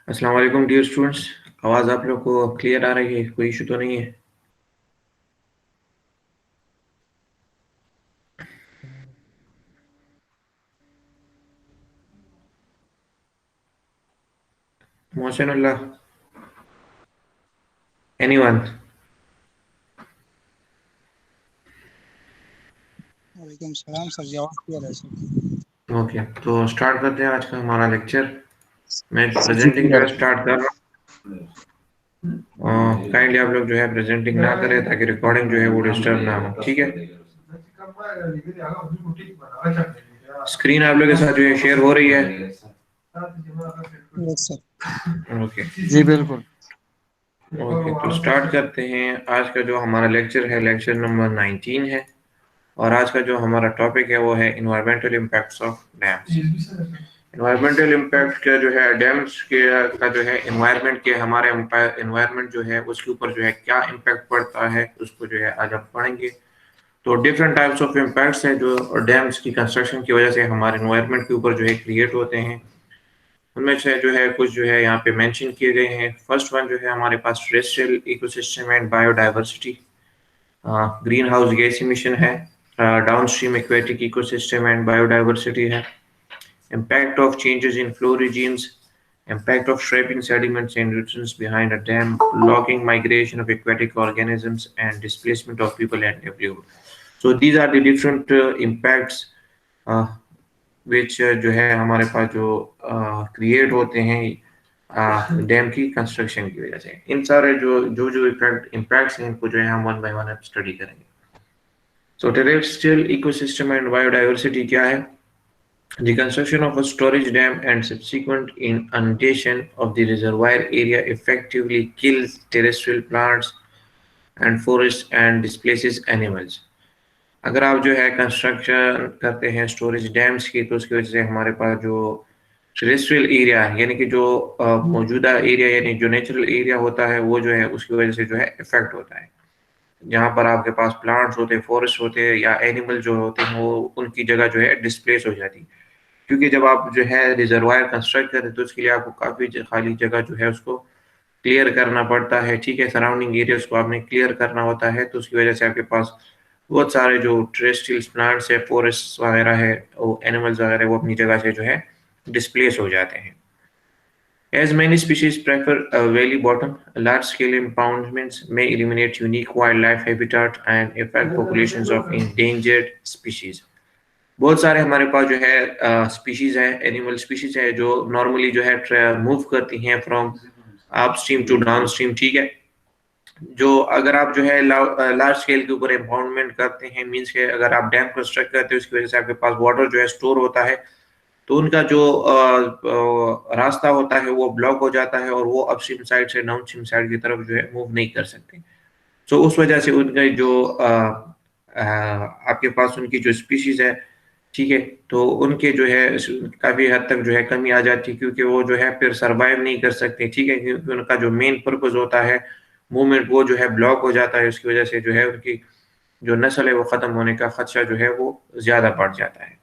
अस्सलाम वालेकुम dear students. आवाज़ आप लोग को क्लियर आ रही है? कोई इशू तो नहीं है? मोहसिनुल्लाह, एनीवन? वालेकुम सलाम सर, जी आवाज़ क्लियर है सर। ओके, तो स्टार्ट करते हैं आज का हमारा लेक्चर। मैं जी प्रेजेंटिंग जो क्लियर है स्टार्ट कर रहा हूँ। काइंडली आप लोग जो है प्रेजेंटिंग ना करें ताकि रिकॉर्डिंग जो है वो डिस्टर्ब ना हो, ठीक है? स्क्रीन आप लोग के साथ जो है शेयर हो रही है? है। Yes sir. ओके जी बिल्कुल। ओके, तो स्टार्ट करते हैं। आज का जो हमारा लेक्चर है, लेक्चर नंबर 19 है। और आज का जो हमारा टॉपिक है वो है environmental impacts of dams. Environmental impact का जो है डैम्स के का जो है इन्वायरमेंट के हमारे इन्वायरमेंट जो है उसके ऊपर जो है क्या इम्पैक्ट पड़ता है उसको जो है आज हम पढ़ेंगे। तो डिफरेंट टाइप्स ऑफ इम्पैक्ट्स हैं जो डैम्स की कंस्ट्रक्शन की वजह से हमारे इन्वायरमेंट के ऊपर जो है क्रिएट होते हैं। उनमें से जो है कुछ जो है यहाँ पे मेंशन किए गए हैं। फर्स्ट वन जो है हमारे पास terrestrial ecosystem and biodiversity, greenhouse gas emission है, downstream aquatic ecosystem and biodiversity है, impact of changes in flow regimes, impact of shaping sediments and nutrients behind a dam, logging migration of aquatic organisms, and displacement of people and livelihood. So these are the different impacts uh, which जो है हमारे पास जो create होते हैं dam की construction की वजह से। इन सारे जो जो जो इम्पैक्ट्स हैं इनको जो है हम वन बाय वन स्टडी करेंगे। सो टेरेस्ट्रियल इकोसिस्टम एंड बायोडाइवर्सिटी क्या है? The construction of a storage dam and subsequent inundation of the reservoir area effectively kills terrestrial plants and forests and displaces animals. अगर आप जो है कंस्ट्रक्शन करते हैं storage dams की तो उसकी वजह से हमारे पास जो टेरेस्ट्रियल एरिया यानी कि जो मौजूदा एरिया यानी जो नेचुरल एरिया होता है वो जो है उसकी वजह से जो है इफेक्ट होता है। जहाँ पर आपके पास प्लांट्स होते हैं, फॉरेस्ट होते हैं या एनिमल जो होते हैं वो उनकी जगह जो है डिस्प्लेस हो जाती है। क्योंकि जब आप जो है रिजर्वायर कंस्ट्रक्ट करते हैं तो उसके लिए आपको काफ़ी खाली जगह जो है उसको क्लियर करना पड़ता है, ठीक है? सराउंडिंग एरियाज को आपने क्लियर करना होता है तो उसकी वजह से आपके पास बहुत सारे जो टेरेस्ट्रियल प्लांट्स है, फॉरेस्ट वगैरह है, वो एनिमल्स वगैरह वो अपनी जगह से जो है डिस्प्लेस हो जाते हैं। As many species prefer a valley bottom, large-scale impoundments may eliminate unique wildlife habitat and affect populations of endangered species. बहुत सारे हमारे पास जो है स्पीशीज है, एनिमल स्पीशीज है जो नॉर्मली जो है मूव करती हैं फ्रॉम अपस्ट्रीम टू डाउनस्ट्रीम, ठीक है? जो अगर आप जो है लार्ज स्केल के ऊपर इम्पाउंडमेंट करते हैं मींस के अगर आप डैम कंस्ट्रक्ट करते हैं उसकी वजह से आपके पास वाटर जो है स्टोर होता है तो उनका जो रास्ता होता है वो ब्लॉक हो जाता है और वो अपस्ट्रीम साइड से डाउनस्ट्रीम साइड की तरफ जो है मूव नहीं कर सकते। तो उस वजह से उनका जो आपके पास उनकी जो स्पीशीज है, ठीक है, तो उनके जो है काफी हद तक जो है कमी आ जाती है क्योंकि वो जो है फिर सरवाइव नहीं कर सकते, ठीक है? क्योंकि उनका जो मेन पर्पज होता है मूवमेंट वो जो है ब्लॉक हो जाता है। उसकी वजह से जो है उनकी जो नस्ल है वो खत्म होने का खदशा जो है वो ज्यादा बढ़ जाता है।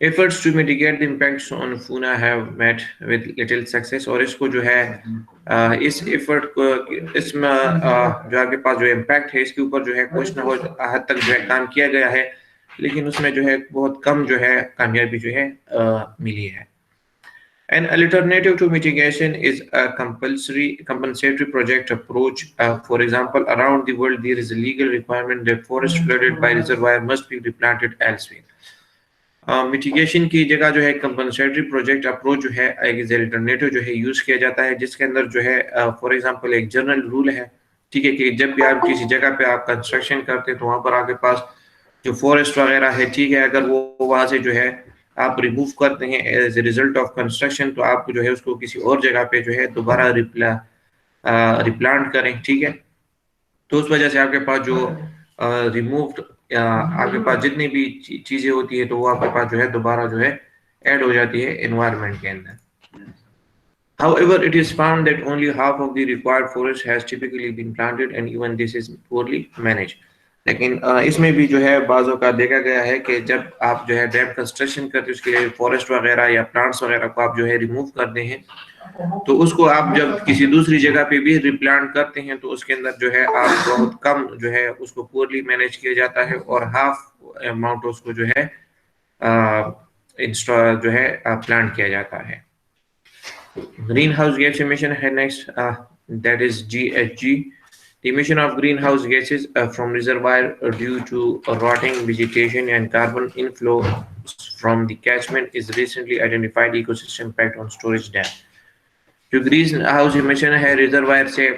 Efforts to mitigate the impacts on fauna have met with little success और इसको जो है इस एफर्ट को इसमें जो आपके पास जो इम्पैक्ट है इसके ऊपर जो है कुछ ना कुछ हद तक जो है काम किया गया है लेकिन उसमें जो है बहुत कम जो है कामयाबी जो है मिली है। An alternative to mitigation is a compulsory compensatory project approach. For example, around the world there is a legal requirement that forests flooded by reservoir must be replanted elsewhere. Mitigation की जगह जो है कंपनसेटरी प्रोजेक्ट अप्रोच जो है as alternative जो है use किया जाता है जिसके अंदर जो है फॉर एग्जांपल एक जनरल रूल है, ठीक है, कि जब भी आप किसी जगह पे आप कंस्ट्रक्शन करते हैं तो वहां पर आपके पास जो फॉरेस्ट वगैरह है, ठीक है, अगर वो वहां से जो है आप रिमूव करते हैं as a result of construction तो आप जो है उसको किसी और जगह पे जो है दोबारा रिप्लांट करें, ठीक है? तो उस वजह से आपके पास जो रिमूव्ड आपके पास जितनी भी चीजें होती है तो वो आपके पास जो है दोबारा जो है ऐड हो जाती है एनवायरनमेंट के अंदर। However, it is found that only half of the required forest has typically been planted and even this is poorly managed. लेकिन इसमें भी जो है बाज़ों का देखा गया है कि जब आप जो है डैम कंस्ट्रक्शन करते हैं उसके लिए फॉरेस्ट वगैरह या प्लांट्स वगैरह को आप जो है रिमूव करते हैं, तो उसको आप जब किसी दूसरी जगह पे भी रिप्लांट करते हैं तो उसके अंदर जो है आप बहुत कम जो है उसको पुअरली मैनेज किया जाता है और हाफ अमाउंट उसको जो है इंस्टॉल जो है प्लांट किया जाता है। Greenhouse gas emission है next, that is GHG. The emission of greenhouse gases from reservoir due to rotting vegetation and carbon inflow from the catchment is recently identified ecosystem impact on storage dam. जो green house emission है reservoir से,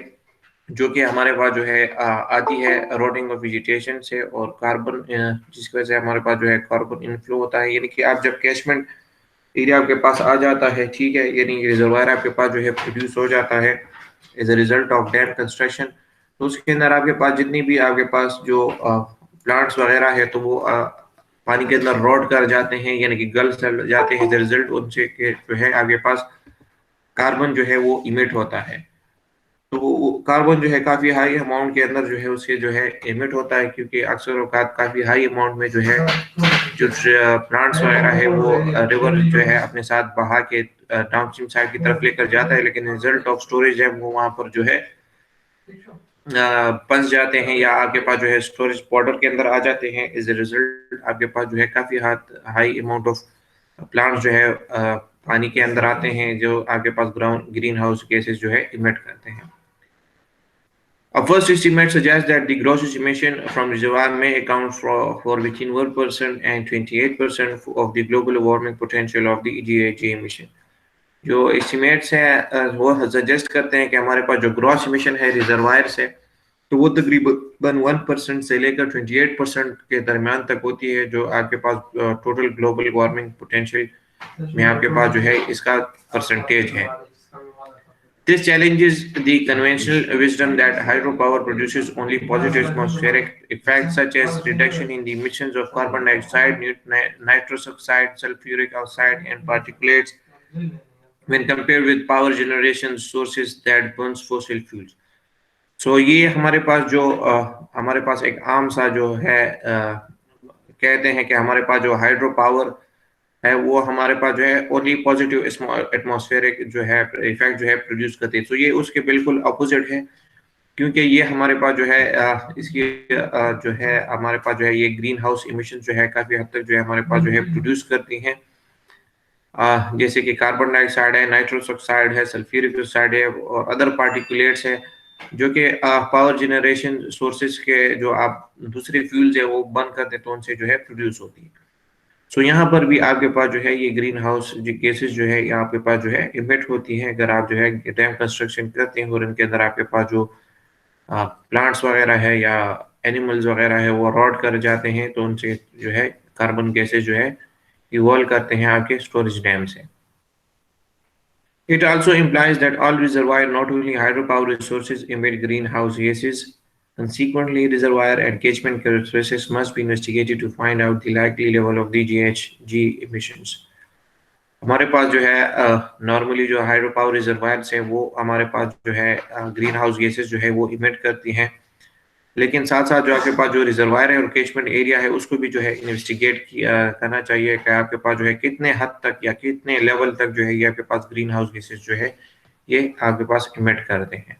जो कि हमारे पास जो है आती है रोटिंग ऑफ वेजिटेशन से और कार्बन, जिसकी वजह से हमारे पास जो है कार्बन इनफ्लो होता है, यानी कि आप जब कैचमेंट एरिया आपके पास आ जाता है, ठीक है, यानी रिजर्वायर आपके पास जो है प्रोड्यूस हो जाता है as a result of dam construction, तो उसके अंदर आपके पास जितनी भी आपके पास जो प्लांट्स वगैरह है तो वो पानी के अंदर रोड कर जाते हैं, यानी कि गल जाते हैं, रिजल्ट उनसे के जो है आपके पास कार्बन जो है वो इमिट होता है। तो वो कार्बन जो है काफी हाई अमाउंट के अंदर जो है उसके जो है इमिट होता है, क्योंकि अक्सर औकात काफी हाई अमाउंट में जो है जो प्लांट्स वगैरह है वो रिवर जो है अपने साथ बहा के डाउनस्ट्रीम साइड की तरफ लेकर जाता है, लेकिन रिजल्ट ऑफ स्टोरेज है वो वहां पर जो है फंस जाते हैं या आपके पास जो है स्टोरेज बॉर्डर के अंदर आ जाते हैं। एज ए रिजल्ट आपके पास जो है काफी हाई अमाउंट ऑफ प्लांट्स जो है पानी के अंदर आते हैं, जो आपके पास ग्राउंड ग्रीन हाउस गैसेस जो है इमिट करते हैं। A first estimate suggests that the gross emission from reservoir may account for between 1% and 28% of the global warming potential of the GHG emission. जो एस्टिमेट्स हैं वो सजेस्ट करते हैं कि हमारे पास जो ग्रॉस इमिशन है रिजर्वायर से, तो वो तकरीबन 1% से लेकर 28% के दरमियान तक होती है, जो आपके पास टोटल ग्लोबल वार्मिंग पोटेंशियल में आपके पास जो है इसका परसेंटेज है। This challenges the conventional wisdom that hydropower produces only positive atmospheric effects such as reduction in the emissions of carbon dioxide, nitrous oxide, sulfuric oxide, and particulates when compared with power generation sources that burns fossil fuels. So ये हमारे पास जो हमारे पास एक आम सा जो है कहते हैं कि हमारे पास जो हाइड्रो पावर है वो हमारे पास जो है ओनली पॉजिटिव एटमॉस्फेरिक जो है इफेक्ट जो है प्रोड्यूस करती है। तो ये उसके बिल्कुल अपोजिट है, क्योंकि ये हमारे पास जो है इसकी जो है हमारे पास जो है ये ग्रीन हाउस इमिशन जो है काफी हद तक जो है हमारे पास जो है प्रोड्यूस करती हैं, जैसे कि कार्बन डाइऑक्साइड है, नाइट्रस ऑक्साइड है, सल्फ्यूरिक ऑक्साइड है और अदर पार्टिकुलेट्स है, जो कि पावर जनरेशन सोर्सेज के जो आप दूसरे फ्यूल्स है वो बंद कर देते तो उनसे जो है प्रोड्यूस होती है। सो यहाँ पर भी आपके पास जो है ये ग्रीन हाउस जो केसेस जो है यहाँ आपके पास जो है इमिट होती हैं अगर आप जो है डैम कंस्ट्रक्शन करते हैं और इनके अंदर आपके पास जो प्लांट्स वगैरह है या एनिमल्स वगैरह है वो रॉट कर जाते हैं, तो उनसे जो है कार्बन गैसेज जो है इवॉल्व करते हैं आपके स्टोरेज डैम से। It also implies that all reservoir, not only hydropower resources, emit greenhouse gases. Consequently, reservoir and catchment characteristics must be investigated to find out the likely level of the GHG emissions. हमारे पास जो है normally जो hydro power reservoirs हैं वो हमारे पास जो है green house gases जो है वो इमिट करती हैं, लेकिन साथ साथ जो आपके पास जो रिजर्वायर है और कैचमेंट एरिया है उसको भी जो है इन्वेस्टिगेट करना चाहिए कि आपके पास जो है कितने हद तक या कितने लेवल तक जो है ये आपके पास ग्रीन हाउस गैसेस जो है ये आपके पास इमिट करते हैं।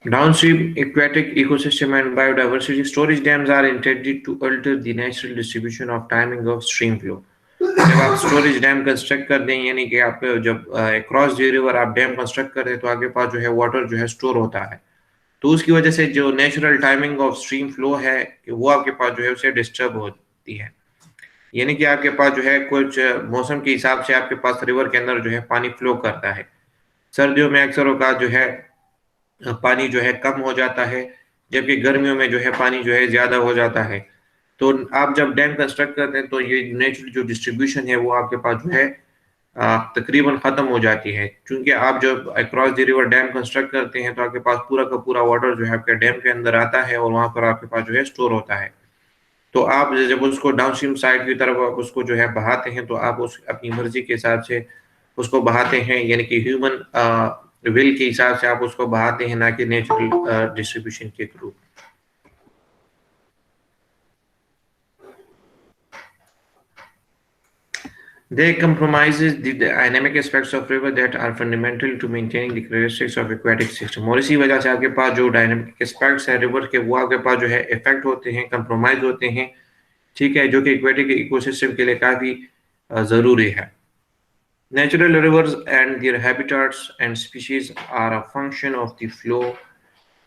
Downstream aquatic ecosystem and biodiversity storage dams are intended to alter the natural distribution of timing of stream flow. जब आप स्टोरेज डैम कंस्ट्रक्ट कर दें, यानी कि आप जब क्रॉस द रिवर आप डैम कंस्ट्रक्ट कर दें तो आपके पास जो है वाटर जो है स्टोर होता है, तो उसकी वजह से जो natural timing of stream flow है वो आपके पास जो है उसे डिस्टर्ब होती है, यानी कि आपके पास जो है कुछ मौसम के हिसाब से आपके पास रिवर के अंदर जो है पानी फ्लो करता है। सर्दियों में अक्सर औकात जो है पानी जो है कम हो जाता है, जबकि गर्मियों में जो है पानी जो है ज्यादा हो जाता है। तो आप जब डैम कंस्ट्रक्ट करते हैं तो ये नेचुरल जो डिस्ट्रीब्यूशन है वो आपके पास जो है तकरीबन खत्म हो जाती है, क्योंकि आप जब across the river dam construct करते हैं तो आपके पास पूरा का पूरा वाटर जो है आपके डैम के अंदर आता है और वहां पर आपके पास जो है स्टोर होता है। तो आप जब उसको डाउनस्ट्रीम साइड की तरफ आप उसको जो है बहाते हैं तो आप उस अपनी मर्जी के हिसाब से उसको बहाते हैं, यानी कि ह्यूमन विल के हिसाब से आप उसको बहाते हैं, ना कि नेचुरल डिस्ट्रीब्यूशन के through. They compromises the dynamic aspects of river that are fundamental to maintaining the characteristics of aquatic system। और इसी वजह से आपके पास जो डायनेमिक एस्पेक्ट्स है रिवर के वो आपके पास जो है इफेक्ट होते हैं, कंप्रोमाइज होते हैं, ठीक है, जो कि एक्वेटिक इकोसिस्टम के लिए काफी जरूरी है। Natural rivers and their habitats and species are a function of the flow,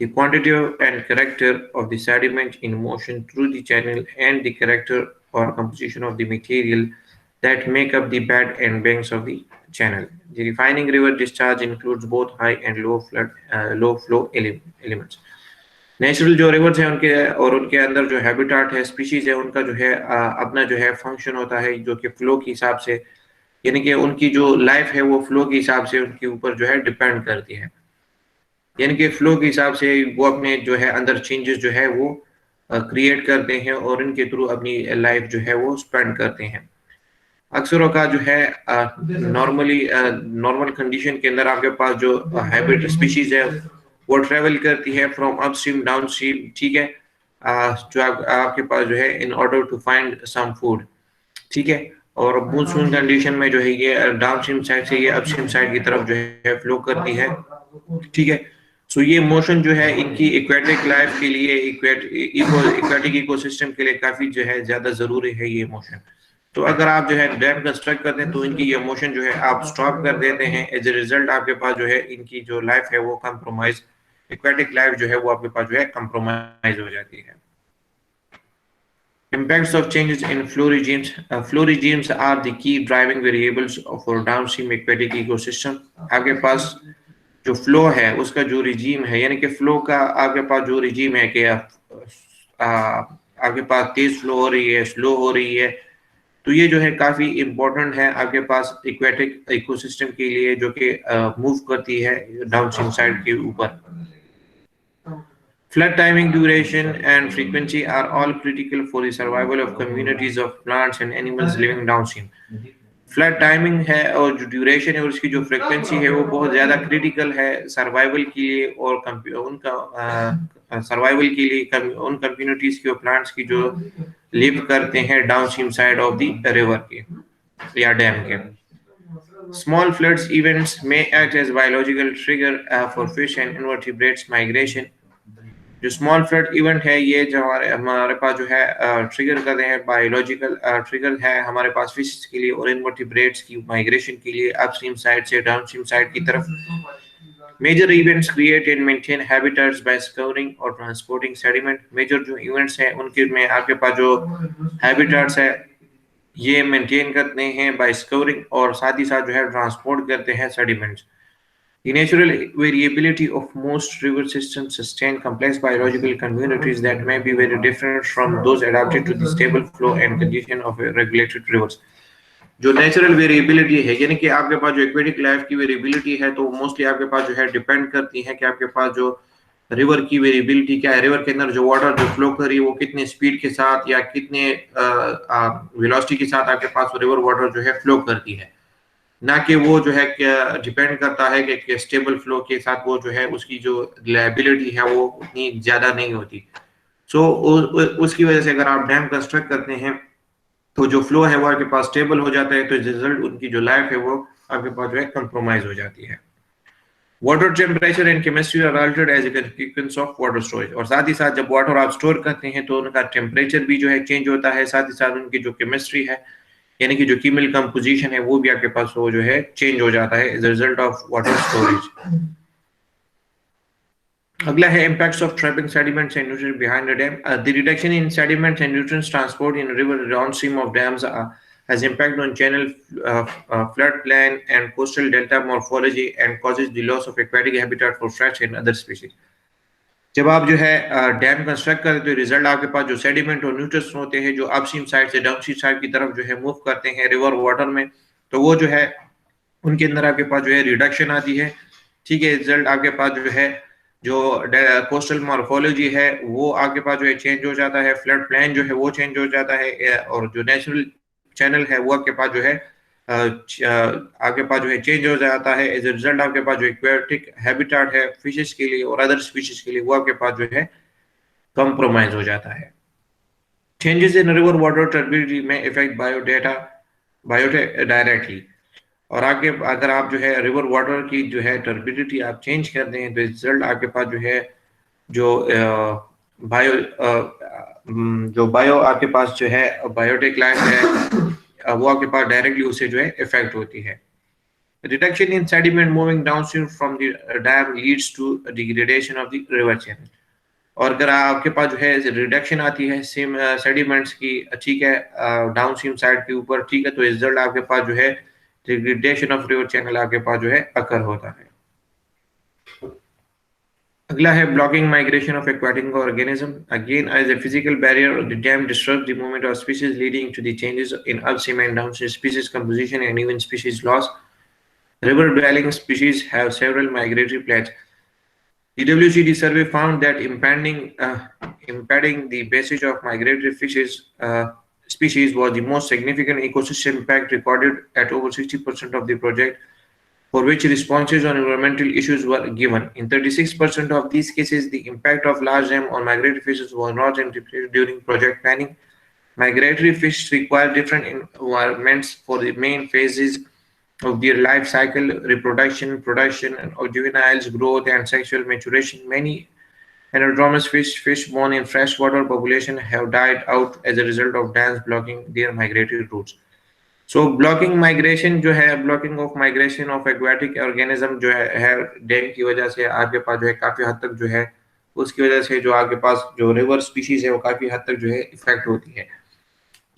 the quantity and character of the sediment in motion through the channel, and the character or composition of the material that make up the bed and banks of the channel। The refining river discharge includes both high and low flow elements। Natural जो reverse है उनके और उनके अंदर जो habitat है, species है, उनका जो है अपना जो है फंक्शन होता है जो कि फ्लो के हिसाब से, यानी कि उनकी जो लाइफ है वो फ्लो के हिसाब से उनके ऊपर जो है डिपेंड करती है। यानी कि फ्लो के हिसाब से वो अपने जो है अंदर चेंजेस जो है वो क्रिएट करते हैं और इनके थ्रू अपनी लाइफ जो है वो स्पेंड करते हैं। अक्सर का जो है नॉर्मल कंडीशन के अंदर आपके पास जो हैबिट स्पीशीज है वो ट्रेवल करती है फ्रॉम अपस्ट्रीम डाउनस्ट्रीम, ठीक है, जो आपके पास जो है in order to find some food, ठीक है। और मानसून कंडीशन में जो है ये डाउनस्ट्रीम साइड से ये अपस्ट्रीम साइड की तरफ जो है फ्लो करती है, ठीक है। सो ये मोशन जो है इनकी एक्वेटिक लाइफ के लिए, एक्वेटिक इकोसिस्टम के लिए काफी जो है ज्यादा जरूरी है ये मोशन। तो अगर आप जो है डैम कंस्ट्रक्ट करते हैं तो इनकी ये मोशन जो है आप स्टॉप कर देते हैं, एज ए रिजल्ट आपके पास जो है इनकी जो लाइफ है वो कंप्रोमाइज, एक्वेटिक लाइफ जो है वो आपके पास जो है कंप्रोमाइज हो जाती है। Impacts of changes in flow regimes. Flow regimes are the key driving variables for downstream aquatic ecosystem। आपके पास जो फ्लो है उसका जो रिजीम है, यानी कि फ्लो का आपके पास जो रिजीम है कि आपके पास तेज फ्लो हो रही है, स्लो हो रही है, तो ये जो है काफी इम्पोर्टेंट है आपके पास एक्वेटिक इकोसिस्टम के लिए, जो कि मूव करती है डाउनस्ट्रीम साइड के ऊपर। Flood timing, duration, and frequency are all critical for the survival of communities of plants and animals living downstream। Flood timing है और जो ड्यूरेशन है और उसकी जो फ्रीक्वेंसी है वो बहुत ज़्यादा क्रिटिकल है सर्वाइवल के लिए और उनका सर्वाइवल के लिए उन कम्युनिटीज़ की और प्लांट्स की जो लिव करते हैं downstream side of the river के या डैम के। Small floods events may act as biological trigger for fish and invertebrates migration। जो स्मॉल फ्लड इवेंट है ये जो हमारे पास जो है ट्रिगर कर रहे हैं, बायोलॉजिकल ट्रिगर है हमारे पास फिश के लिए और इनवर्टिब्रेट्स की माइग्रेशन के लिए अपस्ट्रीम साइड से डाउनस्ट्रीम साइड की तरफ। Major events create and maintain habitats by scouring और ट्रांसपोर्टिंग सेडिमेंट। मेजर जो इवेंट्स हैं उनके में आपके पास जो हैबिटेट्स है ये मेंटेन करते हैं बाय स्कोरिंग और साथ ही साथ जो है ट्रांसपोर्ट करते हैं sediments. The natural variability of most river systems sustain complex biological communities that may be very different from those adapted to the stable flow and condition of regulated rivers। जो natural variability है, यानी कि आपके पास जो aquatic life की variability है तो मोस्टली आपके पास जो है डिपेंड करती है कि आपके पास जो रिवर की वेरिएबिलिटी क्या है, रिवर के अंदर जो वाटर जो फ्लो कर रही है वो कितने स्पीड के साथ या कितने वेलोसिटी के साथ आपके पास रिवर वाटर जो है फ्लो करती है, ना कि वो जो है डिपेंड करता है कि स्टेबल फ्लो के साथ वो जो है उसकी जो रिलायबिलिटी है वो उतनी ज्यादा नहीं होती। सो उसकी वजह से अगर आप डैम कंस्ट्रक्ट करते हैं तो जो फ्लो है वो आपके पास स्टेबल हो जाता है, तो रिजल्ट उनकी जो लाइफ है वो आपके पास जो है कंप्रोमाइज हो जाती है। Water temperature and chemistry are altered as a consequence of water storage. और साथ ही साथ जब वाटर आप स्टोर करते हैं तो उनका टेम्परेचर भी जो है चेंज होता है, साथ ही साथ उनकी जो केमिस्ट्री है यानी कि जो कीमिकल कंपोजिशन है वो भी आपके पास वो जो है चेंज हो जाता है as a result of water storage. अगला है impacts of trapping sediments and nutrients behind the dam. The reduction in sediments and nutrients transport in river downstream of dams has impact on channel flood plain and coastal delta morphology and causes the loss of aquatic habitat for fish and other species। जब आप जो है dam construct करते हैं तो result आपके पास जो सेडिमेंट और न्यूट्रिएंट्स होते हैं जो अपस्ट्रीम साइड से डाउनस्ट्रीम साइड की तरफ जो है मूव करते हैं रिवर वाटर में, तो वो जो है उनके अंदर आपके पास जो है रिडक्शन आती है, ठीक है। रिजल्ट आपके पास जो है जो कोस्टल मॉर्फोलॉजी है वो आपके पास जो है चेंज हो जाता है, फ्लड प्लान जो है वो चेंज हो जाता है और जो नेचुरल चैनल है वो आपके पास जो है आपके पास जो है चेंज हो जाता है। एज ए रिजल्ट आपके पास जो एक्वेटिक हैबिटेट है फिशेस के लिए और अदर स्पीशीज के लिए वो आपके पास जो है कंप्रोमाइज हो जाता है। Changes in river water turbidity में इफेक्ट बायोडाटा बायोटेक डायरेक्टली। और आगे अगर आप जो है रिवर वाटर की जो है टर्बिडिटी आप चेंज कर दें तो रिजल्ट आपके पास जो है जो बायो जो बायो आपके पास जो है बायोटेक लाइफ है वो आपके पास डायरेक्टली उससे जो है इफेक्ट होती है। Reduction in sediment moving downstream from the dam leads to degradation of the river channel. और अगर आपके पास जो है रिडक्शन आती है सेम सेडिमेंट्स की, ठीक है, डाउनस्ट्रीम साइड के ऊपर, ठीक है, तो रिजल्ट आपके पास जो है डिग्रेडेशन ऑफ रिवर चैनल आपके पास जो है अकर होता है। अगला है blocking migration of aquatic organism. Again as a physical barrier the dam disturb the movement of species leading to the changes in upstream and downstream species composition and even species loss. River dwelling species have several migratory plans. The WCD survey found that impeding the passage of migratory fishes species was the most significant ecosystem impact recorded at over 60% of the project, for which responses on environmental issues were given. In 36% of these cases, the impact of large dam on migratory fishes was not anticipated during project planning. Migratory fish require different environments for the main phases of their life cycle: reproduction, production of juveniles, growth, and sexual maturation. Many anadromous fish born in freshwater population have died out as a result of dams blocking their migratory routes. So blocking migration जो है, blocking of migration of aquatic organism जो है dam की वजह से आपके पास जो है काफी हद तक जो है उसकी वजह से जो आपके पास जो रिवर स्पीशीज है वो काफी हद तक जो है इफेक्ट होती है।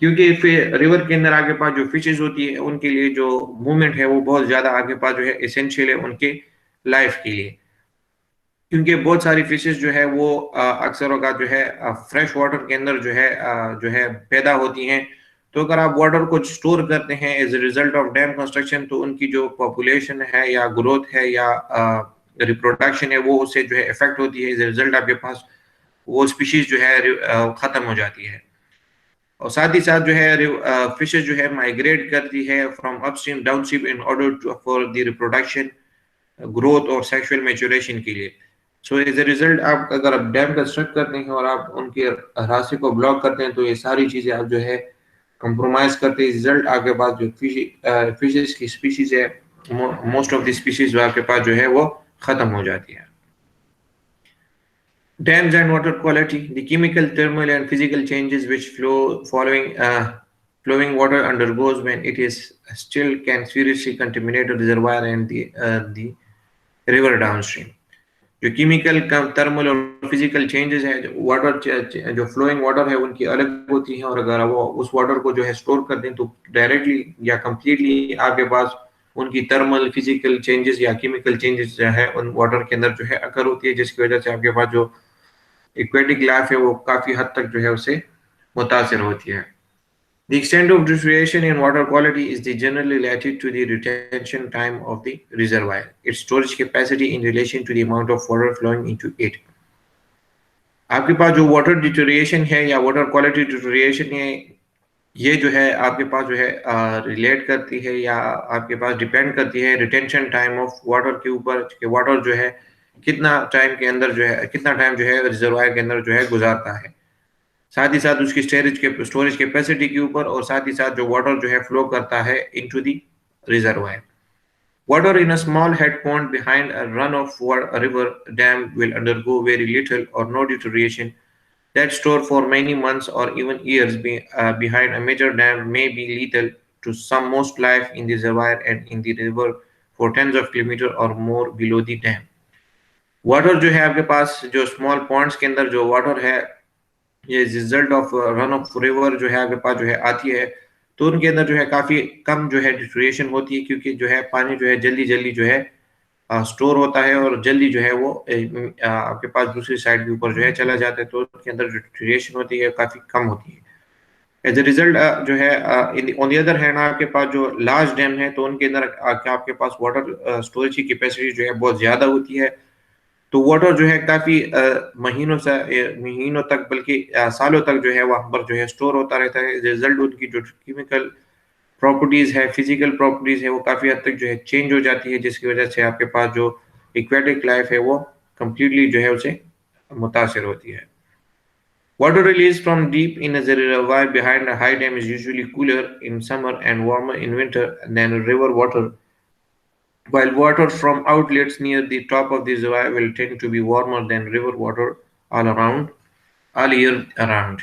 क्योंकि फिर रिवर के अंदर आपके पास जो फिशेज होती है उनके लिए जो मूवमेंट है वो बहुत ज्यादा आपके पास जो है एसेंशियल है उनके लाइफ के लिए। क्योंकि बहुत सारी फिशेज जो है वो अक्सर औकात जो है फ्रेश वाटर के अंदर जो है पैदा होती हैं। तो अगर आप वाटर को स्टोर करते हैं as a result of dam construction तो उनकी जो पॉपुलेशन है या ग्रोथ है या रिप्रोडक्शन है वो उससे जो है इफेक्ट होती है। एज ए रिजल्ट आपके पास वो स्पीशीज जो है खत्म हो जाती है। और साथ ही साथ जो है फिशेज जो है माइग्रेट करती है from upstream downstream in order for the reproduction, growth और सेक्सुअल मैच्योरेशन के लिए। सो एज ए रिजल्ट आप अगर आप डैम कंस्ट्रक्ट करते हैं और आप उनके रास्ते को ब्लॉक करते हैं तो ये सारी चीजें आप जो है कंप्रोमाइज करते हैं। रिजल्ट आपके पास जो फिशेज की स्पीशीज है मोस्ट ऑफ द स्पीशीज जो आपके पास जो है वो खत्म हो जाती है। Dams and water quality: the chemical, thermal, and physical changes which flowing water undergoes when it is still can seriously contaminate the reservoir and the river downstream. जो केमिकल थर्मल और फिजिकल चेंजेस है, water जो flowing water है उनकी अलग होती है। और अगर वो उस वाटर को जो है स्टोर कर दें तो डायरेक्टली या कंप्लीटली आपके पास उनकी थर्मल, फिजिकल चेंजेस या केमिकल चेंजेस जो है उन वाटर के अंदर जो है अकर होती है, जिसकी वजह से आपके पास जो एक्वेटिक लाइफ है वो काफी हद तक जो है उससे मुतासर होती है। The extent of deterioration in water quality is generally related to the retention time of the reservoir, its storage capacity in relation to the amount of water flowing into it. आपके पास जो वाटर डिटोरिएशन है या water quality deterioration है ये जो है आपके पास जो है रिलेट करती है या आपके पास डिपेंड करती है रिटेंशन टाइम ऑफ वाटर के ऊपर कि वाटर जो है कितना टाइम के अंदर जो है कितना टाइम जो है रिजर्वायर के अंदर जो है गुजारता है। साथ ही साथ उसकी स्टोरेज कैपेसिटी के ऊपर और साथ ही साथ जो वाटर जो है फ्लो करता है into the reservoir. Water in a small head pond behind a run-off river dam will undergo very little or no deterioration. That store for many months or even years behind a major dam may be lethal to some most life in the reservoir and in the river for tens of kilometers or more below the dam. Water जो है आपके पास जो small Pond's के अंदर जो water है ये result of run of river जो है आपके पास जो है आती है तो उनके अंदर जो है काफी कम जो है डिटोरिएशन होती है क्योंकि जो है पानी जो है जल्दी जल्दी जो है स्टोर होता है और जल्दी जो है वो आपके पास दूसरी साइड के ऊपर जो है चला जाता है तो उसके अंदर जो डिटोरिएशन होती है काफी कम होती है। एज ए रिजल्ट जो है ऑन द अदर हैंड आपके पास जो लार्ज डैम है तो उनके अंदर आपके पास वाटर स्टोरेज की कैपेसिटी जो है बहुत ज्यादा होती है। तो वाटर जो है काफी महीनों तक बल्कि सालों तक जो है वहां पर जो है स्टोर होता रहता है। रिजल्ट उनकी जो केमिकल प्रॉपर्टीज है, फिजिकल प्रॉपर्टीज है वो काफी हद तक जो है चेंज हो जाती है जिसकी वजह से आपके पास जो एक्वेटिक लाइफ है वो कंप्लीटली जो है उसे मुतासिर होती है। Water released from deep in a reservoir behind a high dam is usually cooler in summer and warmer in winter than river water, while water from outlets near the top of the reservoir will tend to be warmer than river water all year around.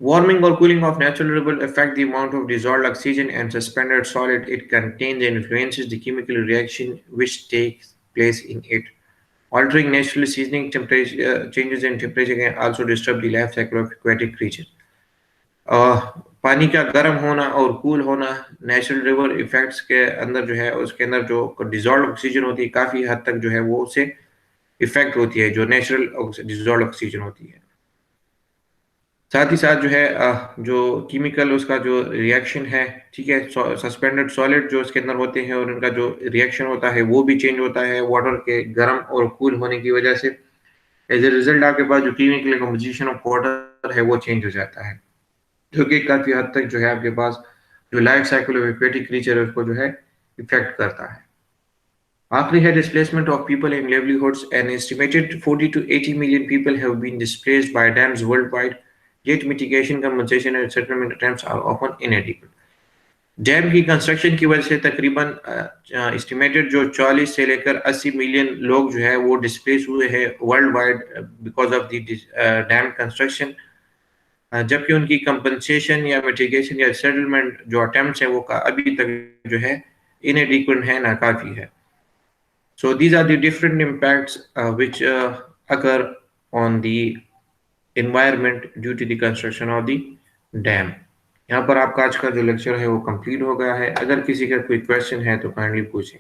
Warming or cooling of natural river will affect the amount of dissolved oxygen and suspended solid it contains and influences the chemical reaction which takes place in it. Altering natural seasoning temperature changes in temperature can also disturb the life cycle of aquatic creatures. अ, पानी का गर्म होना और cool होना natural river effects के अंदर जो है उसके अंदर जो डिजॉल्व ऑक्सीजन होती है काफ़ी हद तक जो है वो उससे इफेक्ट होती है जो नेचुरल डिजॉल्व ऑक्सीजन होती है। साथ ही साथ जो है जो केमिकल उसका जो रिएक्शन है, ठीक है, सस्पेंडेड सॉलिड जो उसके अंदर होते हैं और उनका जो रिएक्शन होता है वो भी चेंज होता है वाटर के गर्म और कूल होने की वजह से। एज ए रिजल्ट आपके पास जो केमिकल कंपोजिशन ऑफ वाटर है वो चेंज हो जाता है, जो कि काफ़ी हद तक जो है आपके पास जो life cycle of aquatic creature है उसको जो है इफेक्ट करता है। आखिरी है displacement of people and livelihoods. An estimated 40 to 80 million people have been displaced by dams worldwide, yet mitigation, compensation and settlement attempts are often inadequate. Dam की construction की वजह से तकरीबन एस्टिमेटेड जो 40 से लेकर 80 मिलियन लोग जो है वो डिस्प्लेस हुए हैं world wide because of the dam construction, जबकि उनकी कंपनसेशन या मिटिगेशन या सेटलमेंट जो अटेम्प्ट्स है वो अभी तक जो है इनएडिक्वेट है, नाकाफी है। So these are the different impacts which occur on the environment due to the construction of the dam. यहाँ पर आपका आज का जो लेक्चर है वो कंप्लीट हो गया है। अगर किसी का कोई क्वेश्चन है तो काइंडली पूछें।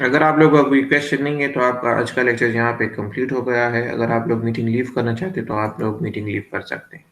अगर आप लोगों का कोई क्वेश्चन नहीं है तो आपका आज का लेक्चर यहाँ पे कंप्लीट हो गया है। अगर आप लोग मीटिंग लीव करना चाहते हैं तो आप लोग मीटिंग लीव कर सकते हैं।